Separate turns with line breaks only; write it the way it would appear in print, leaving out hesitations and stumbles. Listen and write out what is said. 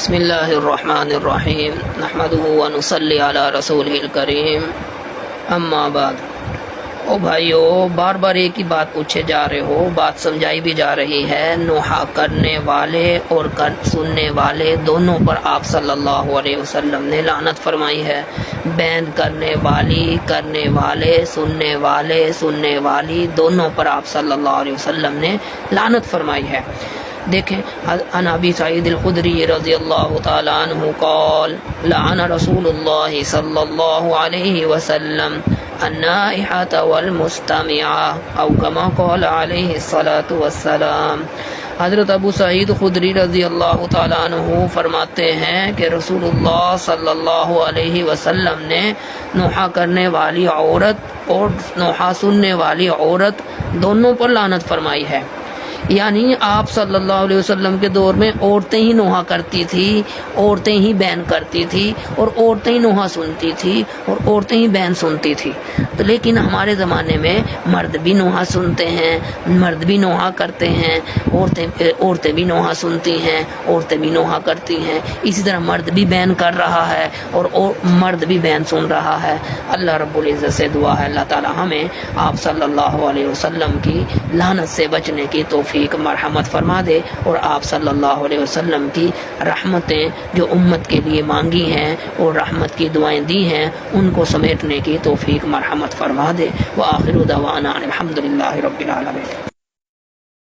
بسم اللہ الرحمن الرحیم نحمدہ ونصلی علی رسولہ الکریم اما بعد۔ او بھائیو، بار بار ایک ہی بات پوچھے جا رہے ہو، بات سمجھائی بھی جا رہی ہے۔ نوحہ کرنے والے اور سننے والے دونوں پر آپ صلی اللہ علیہ وسلم نے لعنت فرمائی ہے۔ بین کرنے والی، کرنے والے، سننے والے، سننے والی، دونوں پر آپ صلی اللہ علیہ وسلم نے لعنت فرمائی ہے۔ دیکھیں، عن ابی سعید الخدری رضی اللہ تعالی عنہ قال لعن رسول اللہ صلی اللہ علیہ وسلم النائحة والمستمعة او کما قال علیہ الصلاة والسلام۔ حضرت ابو سعید خدری رضی اللہ تعالی عنہ فرماتے ہیں کہ رسول اللہ صلی اللہ علیہ وسلم نے نوحہ کرنے والی عورت اور نوحہ سننے والی عورت دونوں پر لعنت فرمائی ہے۔ یعنی آپ صلی اللہ علیہ وسلم کے دور میں عورتیں ہی نوحہ کرتی تھی، عورتیں ہی بین کرتی تھی، اور عورتیں ہی نوحہ سنتی تھی، اور عورتیں ہی بین سنتی تھی۔ تو لیکن ہمارے زمانے میں مرد بھی نوحہ سنتے ہیں، مرد بھی نوحہ کرتے ہیں، عورتیں بھی نوحہ سنتی ہیں، عورتیں بھی نوحہ کرتی ہیں۔ اسی طرح مرد بھی بین کر رہا ہے اور مرد بھی بین سن رہا ہے۔ اللہ رب العزت سے دعا ہے اللہ تعالی ہمیں آپ صلی اللہ علیہ وسلم کی لعنت سے بچنے کی توفیق مرحمت فرما دے، اور آپ صلی اللہ علیہ وسلم کی رحمتیں جو امت کے لیے مانگی ہیں اور رحمت کی دعائیں دی ہیں ان کو سمیٹنے کی توفیق مرحمت فرما دے۔ وآخر دعوانا الحمدللہ رب العالمین۔